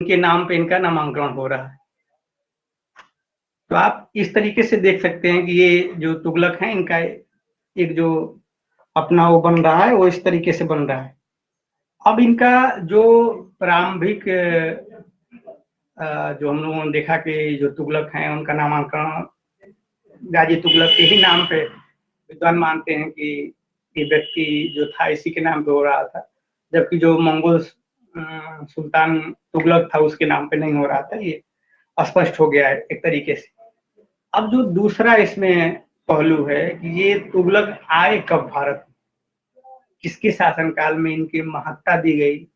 के नाम पे इनका नामांकन हो रहा है। तो आप इस तरीके से देख सकते हैं कि ये जो तुगलक है, इनका एक जो अपना वो बन रहा है, वो इस तरीके से बन रहा है। अब इनका जो प्रारंभिक जो हम लोगों ने देखा कि जो तुगलक हैं, उनका नामांकन गाजी तुगलक के ही नाम पे विद्वान मानते हैं कि ये व्यक्ति जो था इसी के नाम पे हो रहा था, जबकि जो मंगोल सुल्तान तुगलक था उसके नाम पे नहीं हो रहा था। ये स्पष्ट हो गया है एक तरीके से। अब जो दूसरा इसमें पहलू है कि ये तुगलक आए कब भारत, किसके शासनकाल में इनकी महत्ता दी गई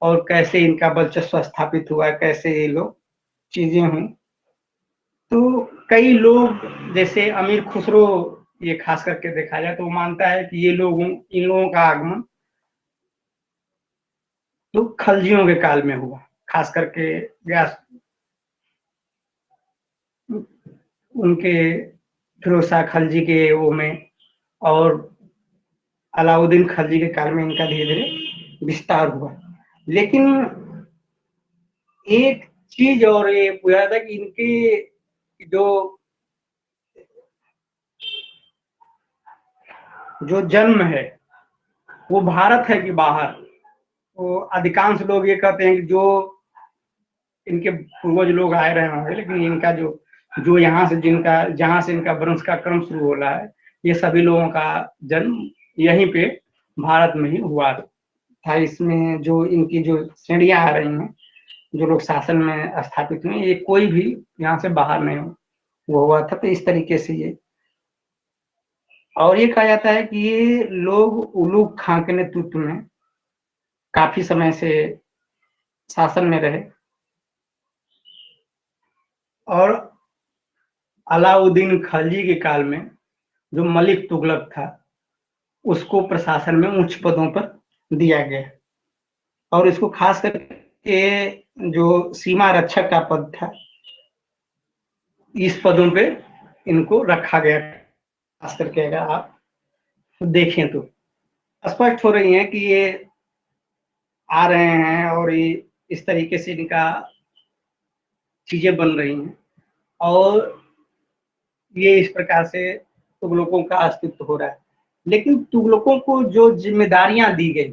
और कैसे इनका वर्चस्व स्थापित हुआ, कैसे ये लोग चीजें हुई। तो कई लोग जैसे अमीर खुसरो, ये खास करके देखा जाए तो वो मानता है कि इन लोगों का आगमन तो खलजियों के काल में हुआ, खास करके व्यास उनके फिरोज शाह खलजी के वो में, और अलाउद्दीन खलजी के काल में इनका धीरे धीरे विस्तार हुआ। लेकिन एक चीज और ये पूछा था कि इनके जो जन्म है वो भारत है कि बाहर। तो अधिकांश लोग ये कहते हैं कि जो इनके पूर्वज लोग आए रहे होंगे, लेकिन इनका जो यहाँ से जहां से इनका वंश का क्रम शुरू हो रहा है, ये सभी लोगों का जन्म यहीं पे भारत में ही हुआ था। इसमें जो इनकी जो श्रेणियां आ रही हैं, जो लोग शासन में स्थापित हुए, ये कोई भी यहाँ से बाहर नहीं वो हुआ था। तो इस तरीके से ये, और ये कहा जाता है कि ये लोग उलूग खां के नेतृत्व में काफी समय से शासन में रहे, और अलाउद्दीन खलजी के काल में जो मलिक तुगलक था उसको प्रशासन में उच्च पदों पर दिया गया, और इसको खास करके जो सीमा रक्षक का पद था, इस पदों पे इनको रखा गया। खास करके अगर आप देखें तो स्पष्ट हो रही है कि ये आ रहे हैं और ये इस तरीके से इनका चीजें बन रही हैं, और ये इस प्रकार से तुगलकों का अस्तित्व हो रहा है। लेकिन तुगलकों को जो जिम्मेदारियां दी गई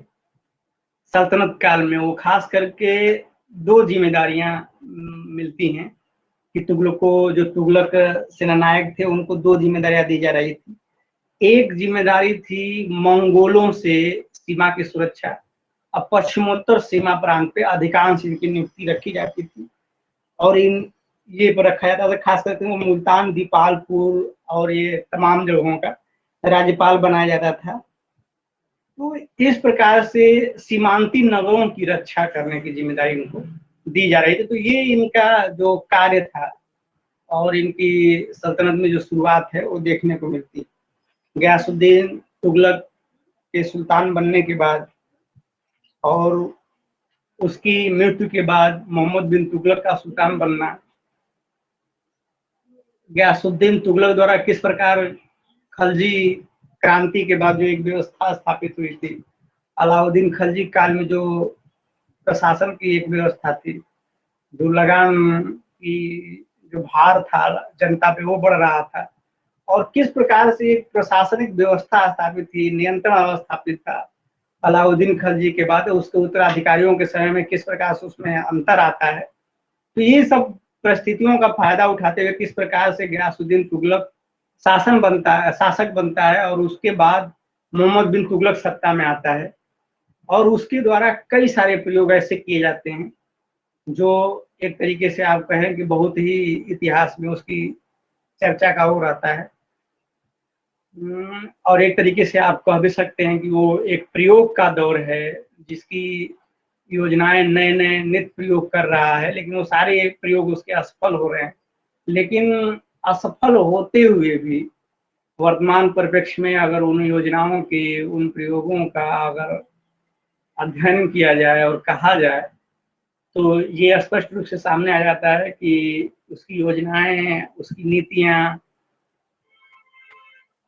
सल्तनत काल में, वो खास करके दो जिम्मेदारियां मिलती हैं कि तुगलक सेनानायक थे, उनको दो जिम्मेदारियां दी जा रही थी। एक जिम्मेदारी थी मंगोलों से सीमा की सुरक्षा, अब पश्चिमोत्तर सीमा प्रांत पे अधिकांश इनकी नियुक्ति रखी जाती थी, और ये पर रखा जाता था। खास करके वो मुल्तान, दीपालपुर और ये तमाम जगहों का राज्यपाल बनाया जाता था। तो इस प्रकार से सीमांती नगरों की रक्षा करने की जिम्मेदारी उनको दी जा रही थी। तो ये इनका जो कार्य था, और इनकी सल्तनत में जो शुरुआत है वो देखने को मिलती है। गयासुद्दीन तुगलक के सुल्तान बनने के बाद और उसकी मृत्यु के बाद मोहम्मद बिन तुगलक का सुल्तान बनना, गयासुद्दीन तुगलक द्वारा किस प्रकार खलजी क्रांति के बाद जो एक व्यवस्था स्थापित हुई थी, अलाउद्दीन खलजी काल में जो प्रशासन की एक व्यवस्था थी, जो लगान की जो भार था जनता पे वो बढ़ रहा था, और किस प्रकार से एक प्रशासनिक व्यवस्था स्थापित थी, नियंत्रण स्थापित था अलाउद्दीन खलजी के बाद, उसके उत्तराधिकारियों के समय में किस प्रकार से उसमें अंतर आता है। तो ये सब परिस्थितियों का फायदा उठाते हुए किस प्रकार से गयासुद्दीन तुगलक शासक बनता है, और उसके बाद मोहम्मद बिन तुगलक सत्ता में आता है, और उसके द्वारा कई सारे प्रयोग ऐसे किए जाते हैं जो एक तरीके से आप कहें कि बहुत ही इतिहास में उसकी चर्चा का वो रहता है। और एक तरीके से आप कह भी सकते हैं कि वो एक प्रयोग का दौर है, जिसकी योजनाएं नए नए नित्य प्रयोग कर रहा है, लेकिन वो सारे प्रयोग उसके असफल हो रहे हैं। लेकिन असफल होते हुए भी वर्तमान परिप्रेक्ष्य में अगर उन योजनाओं के, उन प्रयोगों का अगर अध्ययन किया जाए और कहा जाए, तो ये स्पष्ट रूप से सामने आ जाता है कि उसकी योजनाएं, उसकी नीतियां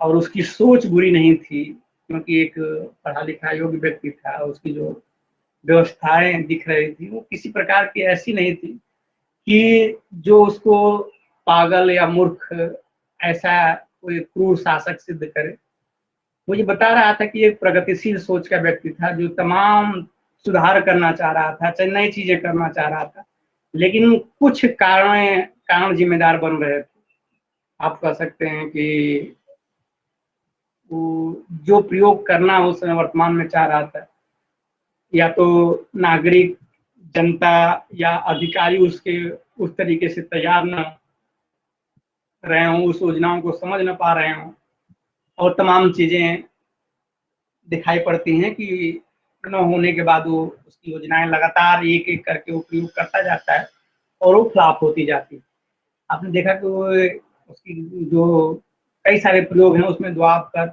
और उसकी सोच बुरी नहीं थी, क्योंकि एक पढ़ा लिखा योग्य व्यक्ति था। उसकी जो व्यवस्थाएं दिख रही थी वो किसी प्रकार की ऐसी नहीं थी कि जो उसको पागल या मूर्ख ऐसा कोई क्रूर शासक सिद्ध करे। वो ये बता रहा था कि एक प्रगतिशील सोच का व्यक्ति था जो तमाम सुधार करना चाह रहा था, नई चीजें करना चाह रहा था, लेकिन कुछ कारण जिम्मेदार बन रहे थे। आप कह सकते हैं कि वो जो प्रयोग करना उस समय वर्तमान में चाह रहा था, या तो नागरिक जनता या अधिकारी उसके उस तरीके से तैयार न रहे हों, उस योजनाओं को समझ न पा रहे हों, और तमाम चीजें दिखाई पड़ती हैं कि न होने के बाद वो उसकी योजनाएं लगातार एक एक करके वो प्रयोग करता जाता है और वो फ्लॉप होती जाती है। आपने देखा कि वो उसकी जो कई सारे प्रयोग हैं उसमें द्वाब कर,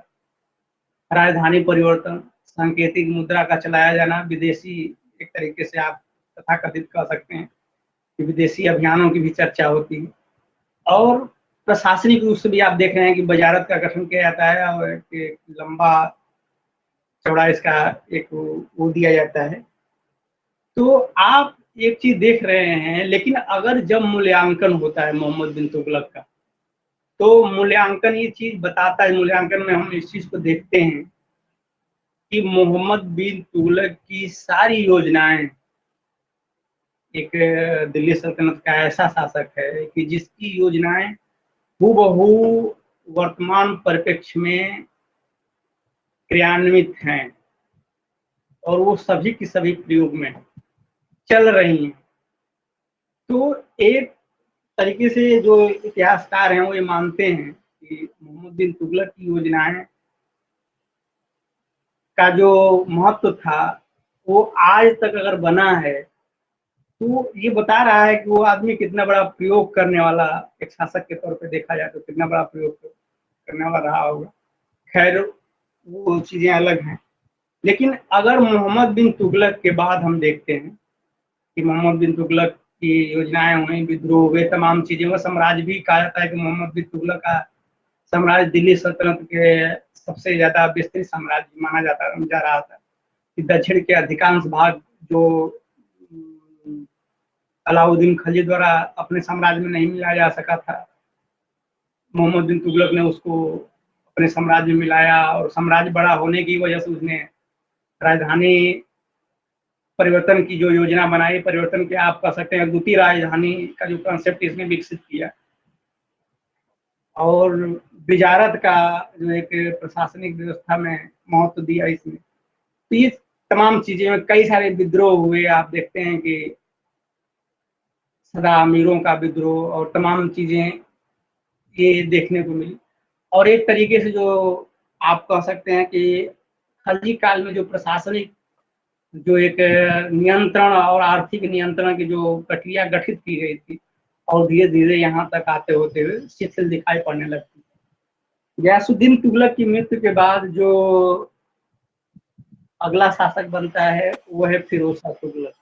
राजधानी परिवर्तन, सांकेतिक मुद्रा का चलाया जाना, विदेशी एक तरीके से आप तथाकथित कह सकते हैं कि विदेशी अभियानों की भी चर्चा होती है, और प्रशासनिक रूप से भी आप देख रहे हैं कि वजारत का गठन किया जाता है और एक लंबा चौड़ा इसका एक वो दिया जाता है। तो आप एक चीज देख रहे हैं, लेकिन अगर जब मूल्यांकन होता है मोहम्मद बिन तुगलक का, तो मूल्यांकन ये चीज बताता है, मूल्यांकन में हम इस चीज को देखते हैं कि मोहम्मद बिन तुगलक की सारी योजनाएं, एक दिल्ली सल्तनत का ऐसा शासक है कि जिसकी योजनाएं हूबहू वर्तमान परिप्रेक्ष्य में क्रियान्वित हैं और वो सभी की सभी प्रयोग में चल रही हैं। तो एक तरीके से जो इतिहासकार हैं वो ये मानते हैं कि मोहम्मद बिन तुगलक की योजनाएं का जो महत्व था वो आज तक अगर बना है तो ये बता रहा है कि वो आदमी कितना बड़ा प्रयोग करने वाला, एक शासक के तौर पे देखा जाए तो कितना बड़ा प्रयोग करने वाला रहा होगा। खैर वो चीजें अलग हैं, लेकिन अगर मोहम्मद बिन तुगलक के बाद हम देखते हैं कि मोहम्मद बिन तुगलक की योजनाएं हुई, विद्रोह हुए, तमाम चीजें, वो साम्राज्य भी कहा जाता है कि मोहम्मद बिन तुगलक का साम्राज्य दिल्ली सल्तनत के सबसे ज्यादा विस्तृत साम्राज्य माना जा रहा था कि दक्षिण के अधिकांश भाग जो अलाउद्दीन खिलजी द्वारा अपने साम्राज्य में नहीं मिलाया जा सका था, मोहम्मद बिन तुगलक ने उसको अपने साम्राज्य में मिलाया, और साम्राज्य बड़ा होने की वजह से उसने राजधानी परिवर्तन की जो योजना बनाई, परिवर्तन के आप कह सकते हैं द्वितीय राजधानी का जो कॉन्सेप्ट इसने विकसित किया, और विजारत का जो एक प्रशासनिक व्यवस्था में महत्व दिया इसमें। तो ये तमाम चीजें में कई सारे विद्रोह हुए, आप देखते हैं कि सदा अमीरों का विद्रोह और तमाम चीजें ये देखने को मिली। और एक तरीके से जो आप कह सकते हैं कि खिलजी काल में जो प्रशासनिक जो एक नियंत्रण और आर्थिक नियंत्रण की जो प्रक्रिया गठित की गई थी, और धीरे धीरे यहाँ तक आते होते हुए शिथिल दिखाई पड़ने लगती। गयासुद्दीन तुगलक की मृत्यु के बाद जो अगला शासक बनता है वो है फिरोज शाह तुगलक।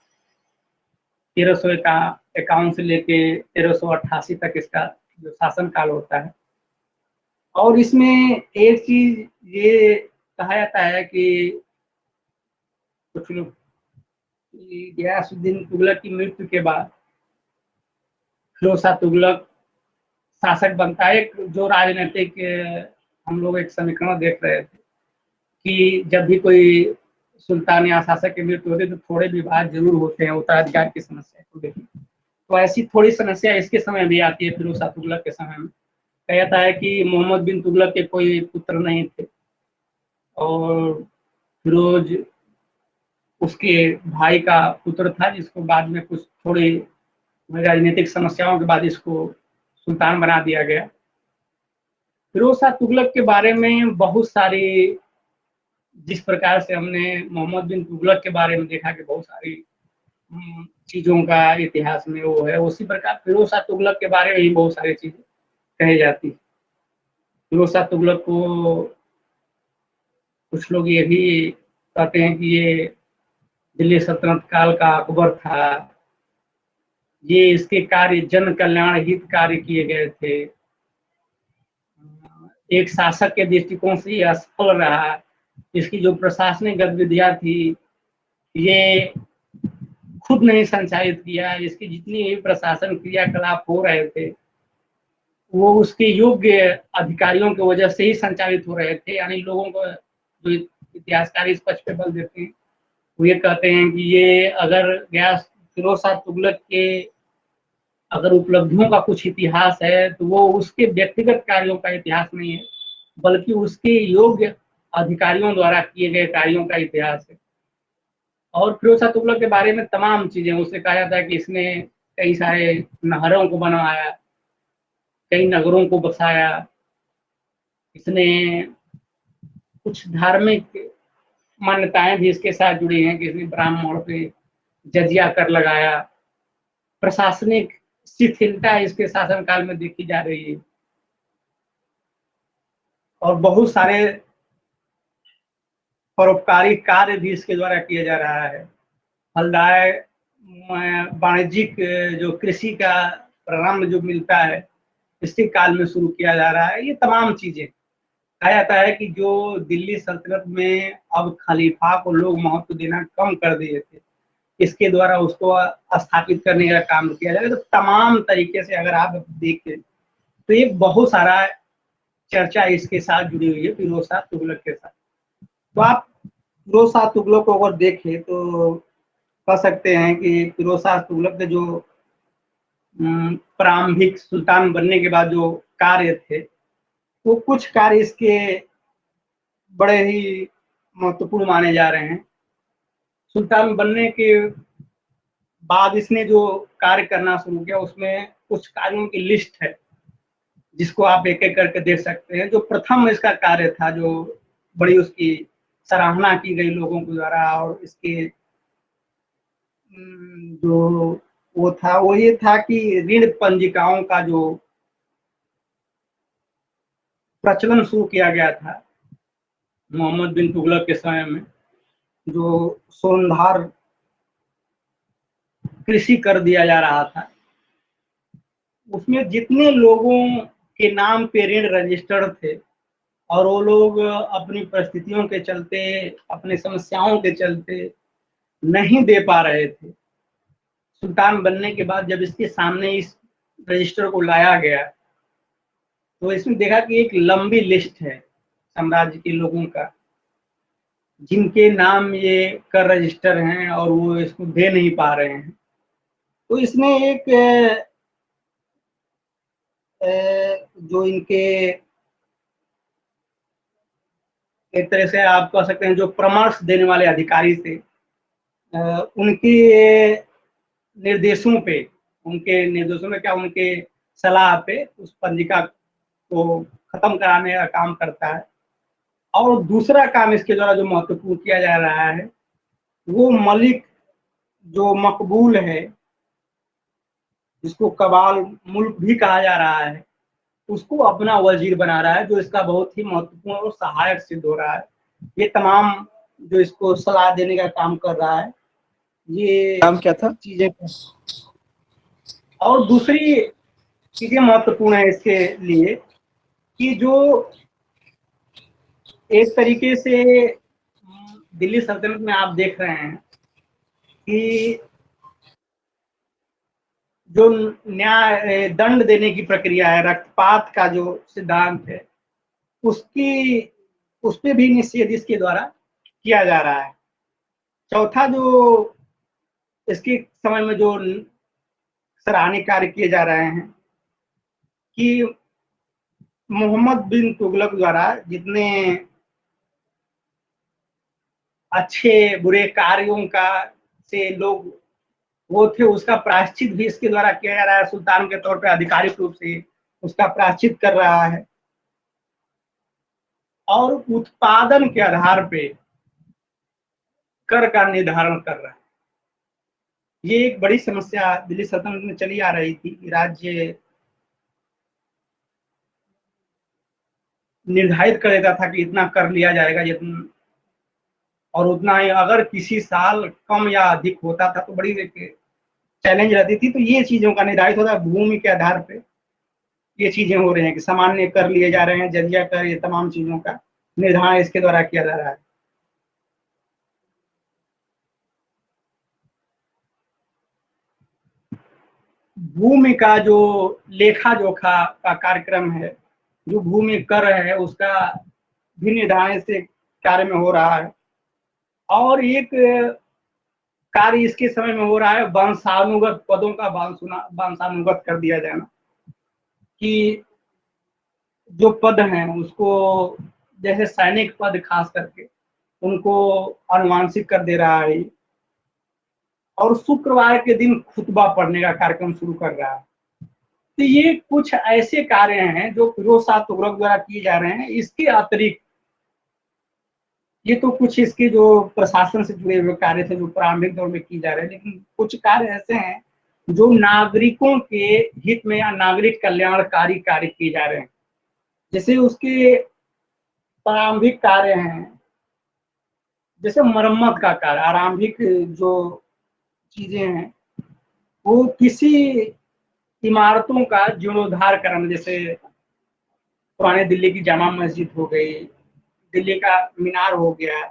1351 से लेके 1388 तक इसका जो शासन काल होता है। और इसमें एक चीज ये कहा जाता है कि कुछ लोग गयासुद्दीन तुगलक की मृत्यु के बाद फिरोज शाह तुगलक शासक बनता है। एक जो राजनीतिक हम लोग एक समीकरण देख रहे थे कि जब भी कोई सुल्तान या शासक की मृत्यु होती है तो थोड़े विवाद जरूर होते हैं उत्तराधिकार की समस्या को लेकर। तो ऐसी थोड़ी समस्या इसके समय भी आती है, फिरोज शाह तुगलक के समय में। कहा जाता है कि मोहम्मद बिन तुगलक के कोई पुत्र नहीं थे, और फिरोज उसके भाई का पुत्र था, जिसको बाद में कुछ थोड़ी राजनीतिक समस्याओं के बाद इसको सुल्तान बना दिया गया। फिरोज शाह तुगलक के बारे में बहुत सारी, जिस प्रकार से हमने मोहम्मद बिन तुगलक के बारे में देखा कि बहुत सारी चीजों का इतिहास में वो है, उसी प्रकार फिरोज शाह तुगलक के बारे में ही बहुत सारी चीजें कही जाती। फिरोज शाह तुगलक को कुछ लोग ये भी कहते हैं कि ये दिल्ली सल्तनत काल का अकबर था, ये इसके कार्य जन कल्याण हित कार्य किए गए थे, एक शासक के दृष्टिकोण से ये असफल रहा। इसकी जो प्रशासनिक गतिविधियां थी ये खुद नहीं संचालित किया। इसकी जितनी भी प्रशासन क्रियाकलाप हो रहे थे वो उसके योग्य अधिकारियों की वजह से ही संचालित हो रहे थे। यानी लोगों को जो इतिहासकार इस पक्ष पे बल देते हैं वो ये कहते हैं कि ये अगर गयास फिरोज शाह तुगलक के अगर उपलब्धियों का कुछ इतिहास है तो वो उसके व्यक्तिगत कार्यों का इतिहास नहीं है, बल्कि उसके योग्य अधिकारियों द्वारा किए गए कार्यों का इतिहास है। और फिरोज शाह तुगलक के बारे में तमाम चीजें उससे कहा जाता है कि इसने कई सारे नहरों को बनवाया, कई नगरों को बसाया, इसने कुछ धार्मिक मान्यताएं भी इसके साथ जुड़ी हैं कि इसने ब्राह्मण पे जजिया कर लगाया। प्रशासनिक शिथिलता इसके शासनकाल में देखी जा रही है और बहुत सारे परोपकारी कार्य भी इसके द्वारा किया जा रहा है। फलदाय वाणिज्यिक जो कृषि का प्रारंभ जो मिलता है इसी काल में शुरू किया जा रहा है। ये तमाम चीजें कहा जाता है कि जो दिल्ली सल्तनत में अब खलीफा को लोग महत्व देना कम कर दिए थे, इसके द्वारा उसको स्थापित करने का काम किया जाए। तो तमाम तरीके से अगर आप देखें तो ये बहुत सारा चर्चा इसके साथ जुड़ी हुई है फिरोज शाह तुगलक के साथ। तो आप फिरोज शाह तुगलक को अगर देखें तो कह सकते हैं कि फिरोज शाह तुगलक के जो प्रारंभिक सुल्तान बनने के बाद जो कार्य थे वो कुछ कार्य इसके बड़े ही महत्वपूर्ण माने जा रहे हैं। सुल्तान बनने के बाद इसने जो कार्य करना शुरू किया उसमें कुछ कार्यों की लिस्ट है जिसको आप एक एक करके देख सकते हैं। जो प्रथम इसका कार्य था, जो बड़ी उसकी सराहना की गई लोगों के द्वारा, और इसके जो वो था वो ये था कि ऋण पंजिकाओं का जो प्रचलन शुरू किया गया था मोहम्मद बिन तुगलक के समय में, जो सोनधार कृषि कर दिया जा रहा था, उसमें जितने लोगों के नाम पे ऋण रजिस्टर्ड थे और वो लोग अपनी परिस्थितियों के चलते, अपनी समस्याओं के चलते नहीं दे पा रहे थे, सुल्तान बनने के बाद जब इसके सामने इस रजिस्टर को लाया गया तो इसमें देखा कि एक लंबी लिस्ट है साम्राज्य के लोगों का जिनके नाम ये कर रजिस्टर हैं और वो इसको दे नहीं पा रहे हैं। तो इसने एक जो इनके एक तरह से आप कह सकते हैं जो परामर्श देने वाले अधिकारी थे, उनके निर्देशों में क्या, उनके सलाह पे उस पंजिका को खत्म कराने का काम करता है। और दूसरा काम इसके द्वारा जो महत्वपूर्ण किया जा रहा है वो मलिक जो मकबूल है, जिसको कबाल मुल्क भी कहा जा रहा है, उसको अपना वजीर बना रहा है, जो इसका बहुत ही महत्वपूर्ण और सहायक सिद्ध हो रहा है। ये तमाम जो इसको सलाह देने का काम कर रहा है, ये नाम क्या था चीजें। और दूसरी चीजें महत्वपूर्ण है इसके लिए कि जो एक तरीके से दिल्ली सल्तनत में आप देख रहे हैं कि जो न्याय दंड देने की प्रक्रिया है, रक्तपात का जो सिद्धांत है, उसकी उस पर भी निषेध इसके द्वारा किया जा रहा है। चौथा जो इसके समय में जो सराहनीय कार्य किए जा रहे हैं कि मोहम्मद बिन तुगलक द्वारा जितने अच्छे बुरे कार्यों का से लोग वो थे, उसका प्रायश्चित भी इसके द्वारा किया जा रहा है। सुल्तान के तौर पे आधिकारिक रूप से उसका प्रायश्चित कर रहा है और उत्पादन के आधार पे कर का निर्धारण कर रहा है। ये एक बड़ी समस्या दिल्ली सल्तनत में चली आ रही थी कि राज्य निर्धारित कर देता था कि इतना कर लिया जाएगा, जितना और उतना ही अगर किसी साल कम या अधिक होता था तो बड़ी चैलेंज रहती थी। तो ये चीजों का निर्धारित होता है भूमि के आधार पे, ये चीजें हो रही हैं कि सामान्य कर लिए जा रहे हैं, जजिया कर, ये तमाम चीजों का निर्धारण इसके द्वारा किया जा रहा है। भूमि का जो लेखा जोखा का कार्यक्रम है, जो भूमि कर है, उसका भी निर्धारण से कार्य में हो रहा है। और एक कार्य इसके समय में हो रहा है, वंशानुगत पदों का वंशानुगत कर दिया जाना, कि जो पद हैं उसको, जैसे सैनिक पद खास करके, उनको अनुवांशिक कर दे रहा है, और शुक्रवार के दिन खुतबा पढ़ने का कार्यक्रम शुरू कर रहा है। तो ये कुछ ऐसे कार्य हैं जो फिरोज शाह तुगलक द्वारा किए जा रहे हैं। इसके अतिरिक्त ये तो कुछ इसके जो प्रशासन से जुड़े हुए कार्य थे, जो प्रारंभिक दौर में किए जा रहे हैं, लेकिन कुछ कार्य ऐसे हैं जो नागरिकों के हित में या नागरिक कल्याणकारी कार्य किए जा रहे हैं। जैसे उसके प्रारंभिक कार्य हैं, जैसे मरम्मत का कार्य, आरंभिक जो चीजें हैं, वो किसी इमारतों का जीर्णोद्धार करना, जैसे पुराने दिल्ली की जामा मस्जिद हो गई, दिल्ली का मीनार हो गया,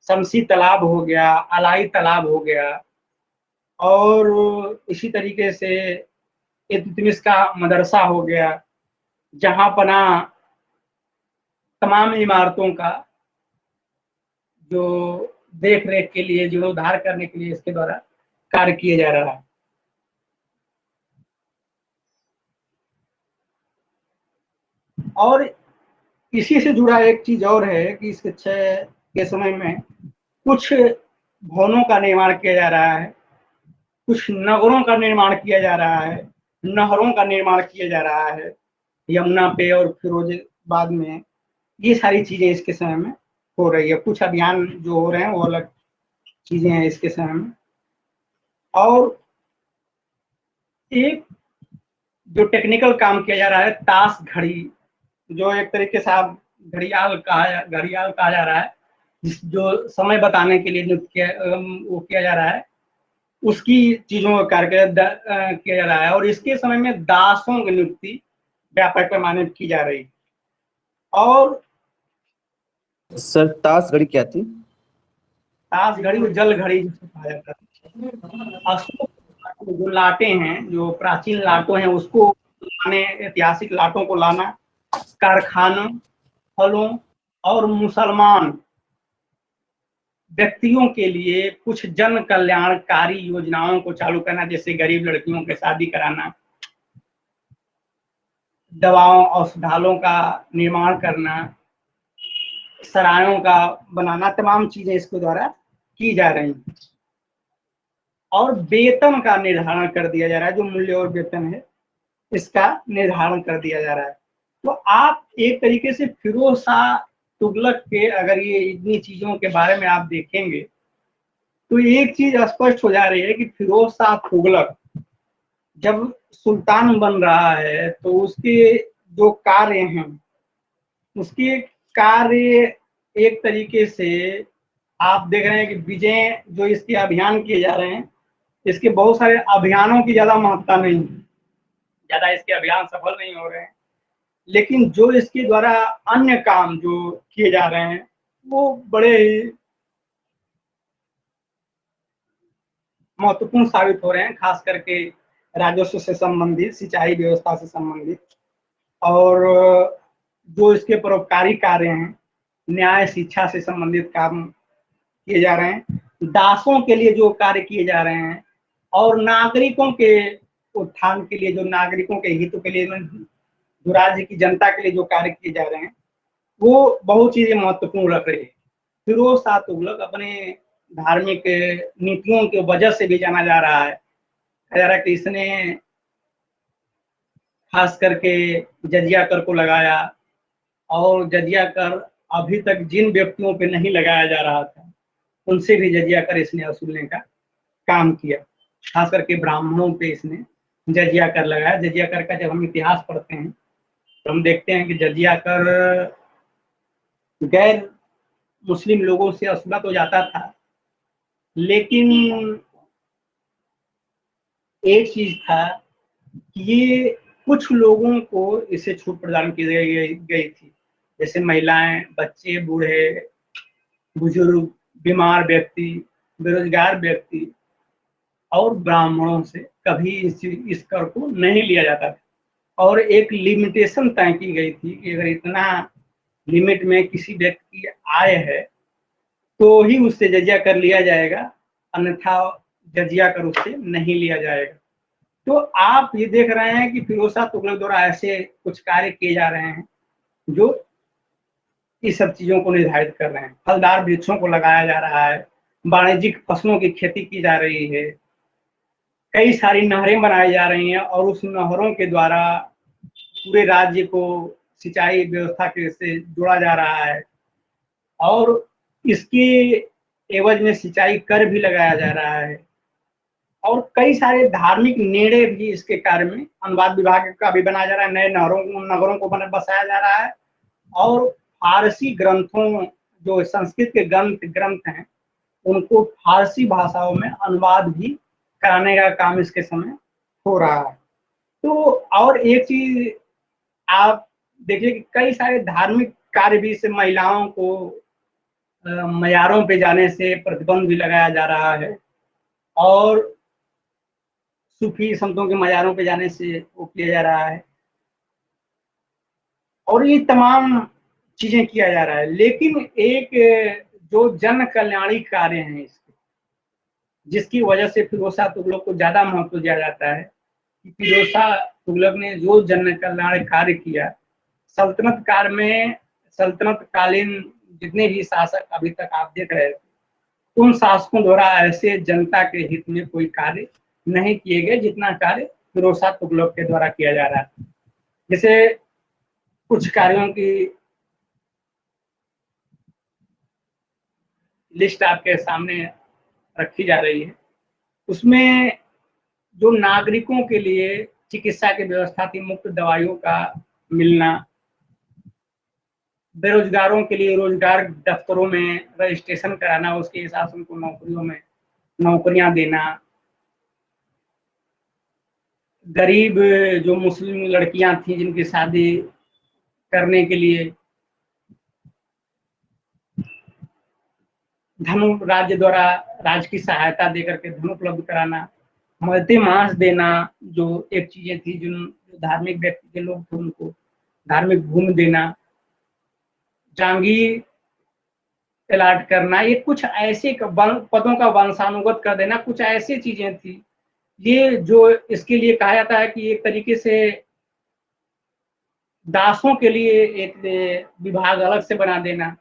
शमसी तालाब हो गया, अलाई तालाब हो गया, और इसी तरीके से इल्तुतमिश का मदरसा हो गया, जहां पना तमाम इमारतों का जो देख रेख के लिए, जीर्णोद्धार करने के लिए इसके द्वारा कार्य किए जा रहा है। और इसी से जुड़ा एक चीज और है कि इसके के समय में कुछ भवनों का निर्माण किया जा रहा है, कुछ नगरों का निर्माण किया जा रहा है, नहरों का निर्माण किया जा रहा है, यमुना पे और फिरोजाबाद में। ये सारी चीजें इसके समय में हो रही है। कुछ अभियान जो हो रहे हैं वो अलग चीजें हैं इसके समय में। और एक जो टेक्निकल काम किया जा रहा है, ताश घड़ी, जो एक तरीके से आप घड़ियाल कहा जा रहा है, जो समय बताने के लिए वो किया जा रहा है, उसकी चीजों का कार्य किया जा रहा है। और इसके समय में दासों की नियुक्ति व्यापक पैमाने पर की जा रही है। और सर ताश घड़ी क्या थी? ताश घड़ी जल घड़ी जिसको कहा जाता है। अशोक जो लाटे हैं, जो प्राचीन लाटों हैं, उसको लाने, ऐतिहासिक लाटों को लाना, कारखानों, फलों और मुसलमान व्यक्तियों के लिए कुछ जन कल्याणकारी योजनाओं को चालू करना, जैसे गरीब लड़कियों के शादी कराना, दवाओं औषधालयों का निर्माण करना, सरायों का बनाना, तमाम चीजें इसके द्वारा की जा रही हैं। और वेतन का निर्धारण कर दिया जा रहा है, जो मूल्य और वेतन है इसका निर्धारण कर दिया जा रहा है। तो आप एक तरीके से फिरोज शाह तुगलक के अगर ये इतनी चीजों के बारे में आप देखेंगे, तो एक चीज स्पष्ट हो जा रही है कि फिरोज शाह तुगलक जब सुल्तान बन रहा है, तो उसके जो कार्य हैं, उसके कार्य एक तरीके से आप देख रहे हैं कि विजय जो इसके अभियान किए जा रहे हैं, इसके बहुत सारे अभियानों की ज्यादा महत्ता नहीं है, ज्यादा इसके अभियान सफल नहीं हो रहे हैं, लेकिन जो इसके द्वारा अन्य काम जो किए जा रहे हैं वो बड़े ही महत्वपूर्ण साबित हो रहे हैं, खास करके राजस्व से संबंधित, सिंचाई व्यवस्था से संबंधित, और जो इसके परोपकारी कार्य हैं, न्याय शिक्षा से संबंधित काम किए जा रहे हैं, दासों के लिए जो कार्य किए जा रहे हैं, और नागरिकों के उत्थान के लिए, जो नागरिकों के हितों के लिए, जो राज्य की जनता के लिए जो कार्य किए जा रहे हैं, वो बहुत चीजें महत्वपूर्ण रख रही है। फिरोज शाह तुगलक अपने धार्मिक नीतियों की वजह से भी जाना जा रहा है। कहा जा रहा है कि इसने खास करके जजिया कर को लगाया, और जजिया कर अभी तक जिन व्यक्तियों पे नहीं लगाया जा रहा था, उनसे भी जजिया कर इसने वसूलने का काम किया। खास करके ब्राह्मणों पे इसने जजिया कर लगाया। जजिया कर का जब हम इतिहास पढ़ते हैं तो हम देखते हैं कि जजिया कर गैर मुस्लिम लोगों से वसूला तो जाता था, लेकिन एक चीज था कि ये कुछ लोगों को इसे छूट प्रदान की गई थी, जैसे महिलाएं, बच्चे, बूढ़े, बुजुर्ग, बीमार व्यक्ति, बेरोजगार व्यक्ति, और ब्राह्मणों से कभी इस कर को नहीं लिया जाता था और एक लिमिटेशन तय की गई थी कि अगर इतना लिमिट में किसी व्यक्ति की आय है तो ही उससे जजिया कर लिया जाएगा, अन्यथा जजिया कर उससे नहीं लिया जाएगा। तो आप ये देख रहे हैं कि फिरोज शाह तुगलक द्वारा ऐसे कुछ कार्य किए जा रहे हैं जो इस सब चीजों को निर्धारित कर रहे हैं। फलदार वृक्षों को लगाया जा रहा है, वाणिज्यिक फसलों की खेती की जा रही है, कई सारी नहरें बनाई जा रही हैं और उस नहरों के द्वारा पूरे राज्य को सिंचाई व्यवस्था के से जोड़ा जा रहा है और इसके एवज में सिंचाई कर भी लगाया जा रहा है और कई सारे धार्मिक निर्णय भी इसके कार्य में अनुवाद विभाग का भी बनाया जा रहा है, नए नगरों को बसाया जा रहा है और फारसी ग्रंथों, जो संस्कृत के ग्रंथ हैं, उनको फारसी भाषाओं में अनुवाद भी कराने का काम इसके समय हो रहा है। तो और एक चीज आप देखिए कि कई सारे धार्मिक कार्य भी से महिलाओं को मज़ारों पे जाने से प्रतिबंध भी लगाया जा रहा है और सूफी संतों के मज़ारों पे जाने से वो किया जा रहा है और ये तमाम चीजें किया जा रहा है। लेकिन एक जो जन कल्याणी कार्य हैं इसके, जिसकी वजह से फिरोज शाह तुगलक को ज्यादा महत्व दिया जाता है कि फिरोज शाह तुगलक ने जो जन कल्याण कार्य किया, सल्तनत काल में सल्तनत कालीन जितने भी शासक अभी तक आप देख रहे थे, उन शासकों द्वारा ऐसे जनता के हित में कोई कार्य नहीं किए गए जितना कार्य फिरोज शाह तुगलक के द्वारा किया जा रहा है। जैसे कुछ कार्यों की लिस्ट आपके सामने रखी जा रही है। उसमें जो नागरिकों के लिए चिकित्सा की व्यवस्था थी, मुफ्त दवाइयों का मिलना, बेरोजगारों के लिए रोजगार दफ्तरों में रजिस्ट्रेशन कराना, उसके हिसाब से उनको नौकरियों में नौकरियां देना, गरीब जो मुस्लिम लड़कियां थी जिनकी शादी करने के लिए धन राज्य द्वारा राज्य की सहायता देकर के धन उपलब्ध कराना, मद्य मांस देना, जो एक चीजें थी जो धार्मिक व्यक्ति के लोग थे उनको धार्मिक भूमि देना, जांगीर अलाट करना, ये कुछ ऐसे पदों का वंशानुगत कर देना, कुछ ऐसी चीजें थी ये जो इसके लिए कहा जाता है कि एक तरीके से दासों के लिए एक विभाग अलग से बना देना।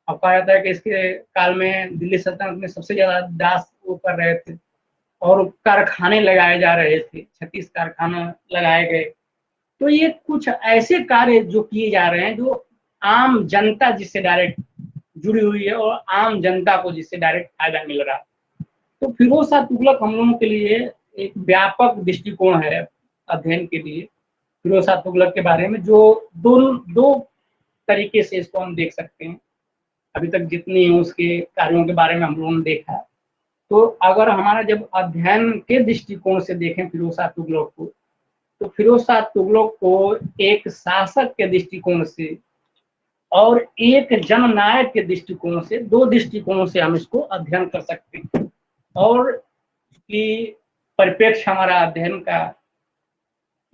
अब कहा जाता है कि इसके काल में दिल्ली सल्तनत में सबसे ज्यादा दास वो कर रहे थे और कारखाने लगाए जा रहे थे, 36 कारखाने लगाए गए। तो ये कुछ ऐसे कार्य जो किए जा रहे हैं जो आम जनता जिससे डायरेक्ट जुड़ी हुई है और आम जनता को जिससे डायरेक्ट फायदा मिल रहा है। तो फिरोज शाह तुगलक हम लोगों के लिए एक व्यापक दृष्टिकोण है अध्ययन के लिए फिरोज शाह तुगलक के बारे में, जो दो तरीके से इसको हम देख सकते हैं। अभी तक जितनी उसके कार्यों के बारे में हम लोगों ने देखा, तो अगर हमारा जब अध्ययन के दृष्टिकोण से देखें फिरोज शाह तुगलक को, तो फिरोज शाह तुगलक को एक शासक के दृष्टिकोण से और एक जननायक के दृष्टिकोण से, दो दृष्टिकोणों से हम इसको अध्ययन कर सकते हैं। और कि परिप्रेक्ष्य हमारा अध्ययन का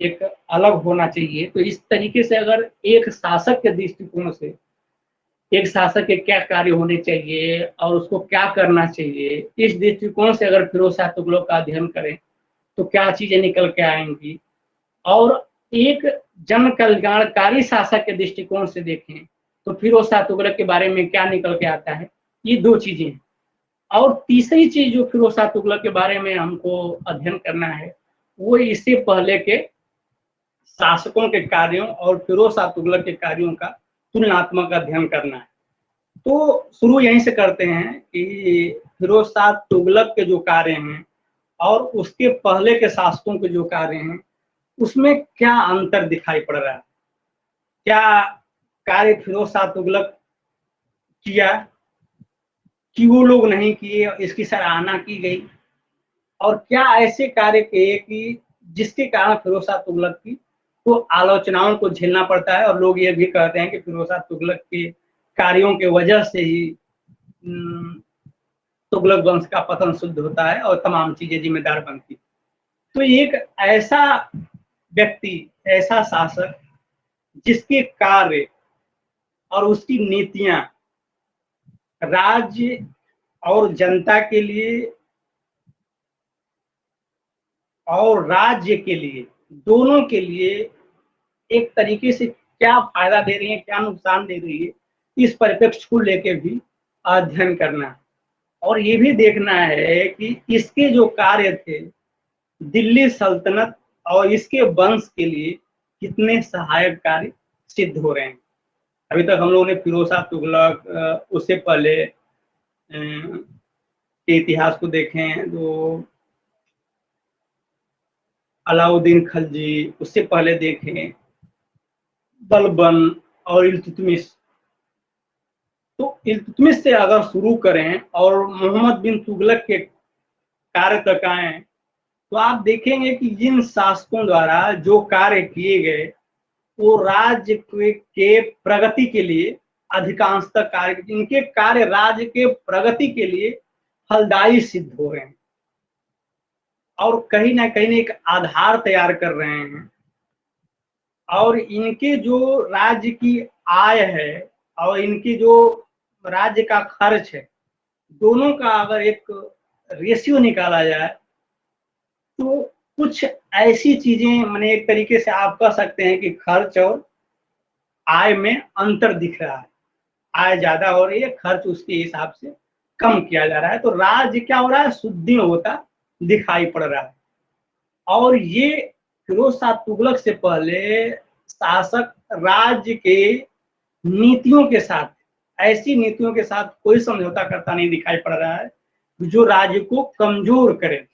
एक अलग होना चाहिए, तो इस तरीके से अगर एक शासक के दृष्टिकोण से एक शासक के क्या कार्य होने चाहिए और उसको क्या करना चाहिए, इस दृष्टिकोण से अगर फिरोज शाह तुगलक का अध्ययन करें तो क्या चीजें निकल के आएंगी, और एक जन कल्याणकारी शासक के दृष्टिकोण से देखें तो फिरोज शाह तुगलक के बारे में क्या निकल के आता है। ये दो चीजें। और तीसरी चीज जो फिरोज शाह तुगलक के बारे में हमको अध्ययन करना है, वो इससे पहले के शासकों के कार्यों और फिरोज शाह तुगलक के कार्यों का तुलनात्मक अध्ययन करना है। तो शुरू यहीं से करते हैं कि फिरोज शाह तुगलक के जो कार्य हैं और उसके पहले के शासकों के जो कार्य हैं, उसमें क्या अंतर दिखाई पड़ रहा है। क्या कार्य फिरोज शाह तुगलक किया कि वो लोग नहीं किए, इसकी सराहना की गई, और क्या ऐसे कार्य किए कि जिसके कारण फिरोज शाह तुगलक की तो आलोचनाओं को झेलना पड़ता है और लोग ये भी कहते हैं कि फिरोज शाह तुगलक के कार्यों के वजह से ही तुगलक वंश का पतन शुद्ध होता है और तमाम चीजें जिम्मेदार बनती। तो एक ऐसा व्यक्ति, ऐसा शासक जिसके कार्य और उसकी नीतियां राज्य और जनता के लिए और राज्य के लिए, दोनों के लिए एक तरीके से क्या फायदा दे रही है, क्या नुकसान दे रही है, इस परिप्रेक्ष्य को लेकर भी अध्ययन करना और ये भी देखना है कि इसके जो कार्य थे दिल्ली सल्तनत और इसके वंश के लिए कितने सहायक कार्य सिद्ध हो रहे हैं। अभी तक हम लोगों ने फिरोज शाह तुगलक, उससे पहले के इतिहास को देखें तो अलाउद्दीन खलजी, उससे पहले देखें बलबन और इल्तुतमिश। तो इल्तुतमिश से अगर शुरू करें और मोहम्मद बिन तुगलक के कार्य तक आए तो आप देखेंगे कि जिन शासकों द्वारा जो कार्य किए गए वो राज्य के प्रगति के लिए अधिकांशतः कार्य, इनके कार्य राज्य के प्रगति के लिए फलदायी सिद्ध हो रहे हैं और कहीं ना कहीं एक आधार तैयार कर रहे हैं। और इनके जो राज्य की आय है और इनकी जो राज्य का खर्च है, दोनों का अगर एक रेशियो निकाला जाए तो कुछ ऐसी चीजें, माने एक तरीके से आप कह सकते हैं कि खर्च और आय में अंतर दिख रहा है। आय ज्यादा हो रही है, खर्च उसके हिसाब से कम किया जा रहा है। तो राज्य क्या हो रहा है, सुदृढ़ होता दिखाई पड़ रहा है। और ये फिरोज शाह तुगलक से पहले शासक राज्य के नीतियों के साथ, ऐसी नीतियों के साथ कोई समझौता करता नहीं दिखाई पड़ रहा है जो राज्य को कमजोर करे।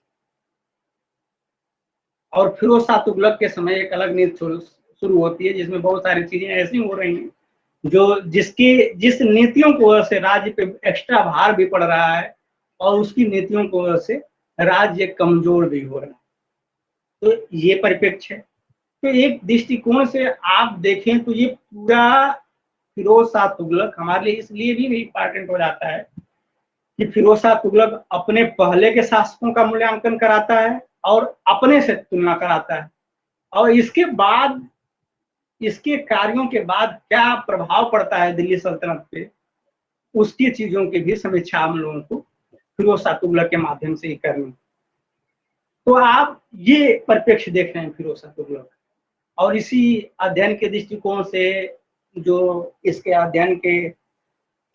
और फिरोज शाह तुगलक के समय एक अलग नीति शुरू होती है जिसमें बहुत सारी चीजें ऐसी हो रही हैं जो जिस नीतियों की वजह से राज्य पे एक्स्ट्रा भार भी पड़ रहा है और उसकी नीतियों की वजह से राज्य कमजोर भी हो रहा है। तो ये परिप्रेक्ष्य है। तो एक दृष्टिकोण से आप देखें तो ये पूरा फिरोज शाह तुगलक हमारे लिए इसलिए भी इम्पोर्टेंट हो जाता है कि फिरोज शाह तुगलक अपने पहले के शासकों का मूल्यांकन कराता है और अपने से तुलना कराता है और इसके बाद, इसके कार्यों के बाद क्या प्रभाव पड़ता है दिल्ली सल्तनत पे, उसकी चीजों की भी समीक्षा हम लोगों को फिरोज शाह तुगलक के माध्यम से ही करनी। तो आप ये परिप्रेक्ष्य देख रहे हैं फिरोज शाह तुगलक, और इसी अध्ययन के दृष्टिकोण से जो इसके अध्ययन के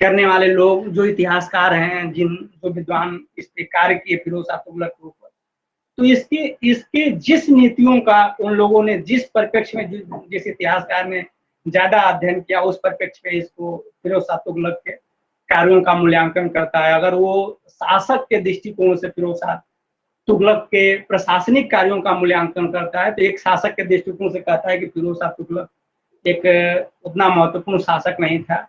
करने वाले लोग, जो इतिहासकार हैं, जो विद्वान इस पे कार्य किए फिरोज शाह तुगलक के ऊपर, तो इसके जिस नीतियों का उन लोगों ने जिस परिप्रेक्ष्य में जिस इतिहासकार ने ज्यादा अध्ययन किया उस परिप्रेक्ष्य में इसको फिरोज शाह तुगलक के कार्यों का मूल्यांकन करता है। अगर वो शासक के दृष्टिकोण से फिरोज शाह तुगलक के प्रशासनिक कार्यों का मूल्यांकन करता है तो एक शासक के दृष्टिकोण से कहता है कि फिरोज शाह तुगलक एक उतना महत्वपूर्ण शासक नहीं था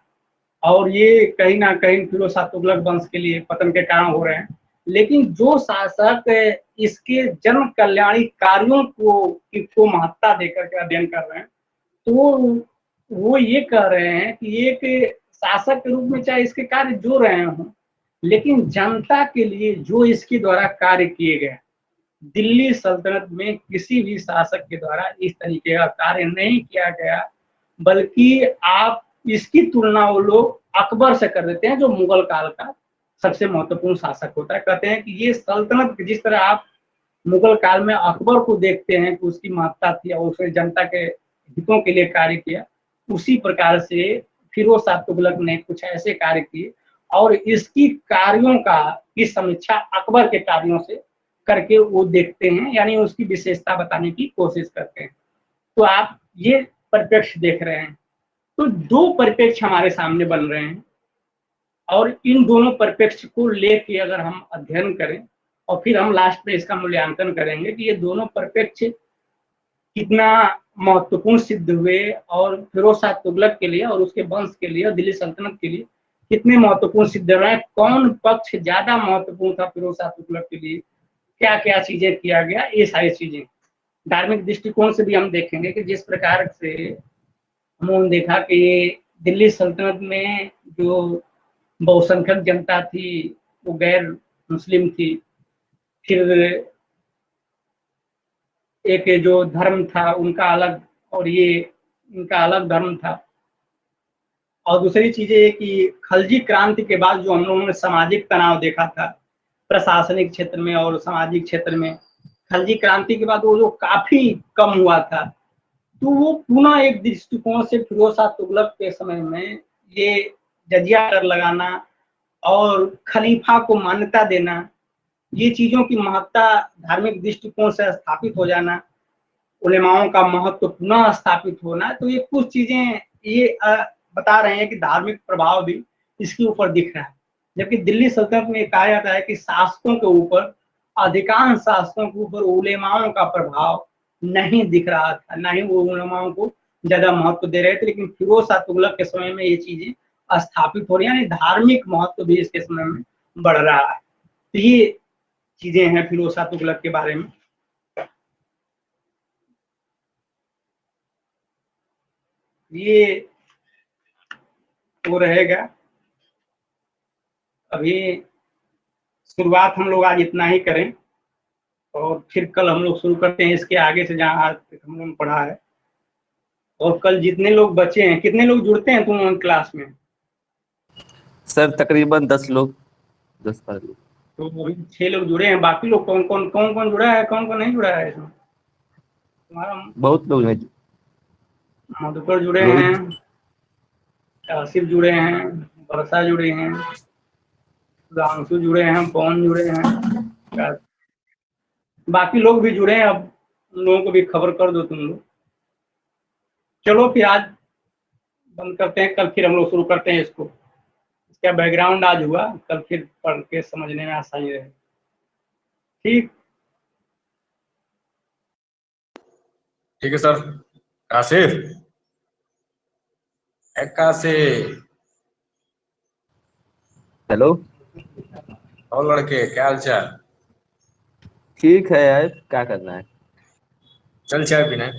और ये कहीं ना कहीं फिरोज शाह तुगलक वंश के लिए पतन के कारण हो रहे हैं। लेकिन जो शासक इसके जन कल्याणी कार्यों को महत्ता देकर के अध्ययन कर रहे हैं तो वो ये कह रहे हैं कि एक शासक के रूप में चाहे इसके कार्य जो रहे हों, लेकिन जनता के लिए जो इसके द्वारा कार्य किए गए, दिल्ली सल्तनत में किसी भी शासक के द्वारा इस तरीके का कार्य नहीं किया गया। बल्कि आप इसकी तुलना वो लोग अकबर से कर देते हैं जो मुगल काल का सबसे महत्वपूर्ण शासक होता है। कहते हैं कि ये सल्तनत जिस तरह आप मुगल काल में अकबर को देखते हैं कि उसकी महत्ता थी और उसने जनता के हितों के लिए कार्य किया, उसी प्रकार से फिरोज शाह तुगलक ने कुछ ऐसे कार्य किए और इसकी कार्यों की समीक्षा अकबर के कार्यों से करके वो देखते हैं, यानी उसकी विशेषता बताने की कोशिश करते हैं। तो आप ये परिप्रेक्ष्य देख रहे हैं। तो दो परिप्रेक्ष्य हमारे सामने बन रहे हैं और इन दोनों परिप्रेक्ष्य को लेके अगर हम अध्ययन करें और फिर हम लास्ट में इसका मूल्यांकन करेंगे कि ये दोनों परिप्रेक्ष्य कितना महत्वपूर्ण सिद्ध हुए और फिरोज शाह तुगलक के लिए और उसके वंश के लिए और दिल्ली सल्तनत के लिए कितने महत्वपूर्ण सिद्ध रहे, कौन पक्ष ज्यादा महत्वपूर्ण था फिरोज शाह तुगलक के लिए, क्या क्या चीजें किया गया, ये सारी चीजें धार्मिक दृष्टिकोण से भी हम देखेंगे कि जिस प्रकार से हमने देखा कि दिल्ली सल्तनत में जो बहुसंख्यक जनता थी वो गैर मुस्लिम थी। फिर एक जो धर्म था उनका अलग और ये इनका अलग धर्म था। और दूसरी चीज़ ये कि खलजी क्रांति के बाद जो हम लोगों ने सामाजिक तनाव देखा था, प्रशासनिक क्षेत्र में और सामाजिक क्षेत्र में, खलजी क्रांति के बाद वो जो काफ़ी कम हुआ था, तो वो पुनः एक दृष्टिकोण से फिरोज शाह तुगलक के समय में ये जजिया कर लगाना और खलीफा को मान्यता देना, ये चीज़ों की महत्ता धार्मिक दृष्टिकोण से स्थापित हो जाना, उलेमाओं का महत्व पुनः स्थापित होना, तो ये कुछ चीज़ें ये बता रहे हैं कि धार्मिक प्रभाव भी इसके ऊपर दिख रहा है। जबकि दिल्ली सल्तनत में कहा जाता है कि शासकों के ऊपर, अधिकांश शासकों के ऊपर उलेमाओं का प्रभाव नहीं दिख रहा था, ना ही वो उलेमाओं को ज़्यादा महत्व दे रहे थे। लेकिन फिरोज शाह तुगलक के समय में ये चीज़ें स्थापित हो रही हैं, यानी धार्मिक महत्व भी इसके समय में बढ़ रहा है। तो ये चीज़ें हैं फिरोज शाह तुगलक के बारे में। ये वो रहेगा। अभी शुरुआत हम लोग आज इतना ही करें और फिर कल हम लोग शुरू करते हैं इसके आगे से जहाँ आज तक हम लोगों ने पढ़ा है। और कल जितने लोग बचे हैं, कितने लोग जुड़ते हैं तुम क्लास में? सर तकरीबन 10 लोग, 10-12 लोग। तो अभी 6 लोग जुड़े हैं, बाकी लोग कौन जुड़ा है, कौन नहीं जुड़ा है इसमें? तुम्हारा बहुत लोग हैं। मधुकर जुड़े रोहित। हैं, आसिफ जुड़े हैं, वर्षा जुड़े हैं, रांशु जुड़े हैं, पवन जुड़े हैं, बाकी लोग भी जुड़े हैं। अब उन लोगों को भी खबर कर दो तुम लोग। चलो फिर आज बंद करते हैं, कल फिर हम लोग शुरू करते हैं इसको। इसका बैकग्राउंड आज हुआ, कल फिर पढ़ के समझने में आसानी रहे। ठीक ठीक है सर। काशिफ, काशिफ, हेलो। और लड़के क्या हाल चाल? ठीक है यार, क्या करना है? चल चाय पीने।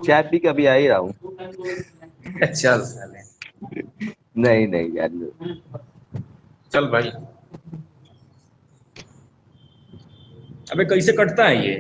चाय पी के अभी आ ही रहा हूँ। चल साले। नहीं नहीं यार। चल भाई। अबे कैसे कटता है ये?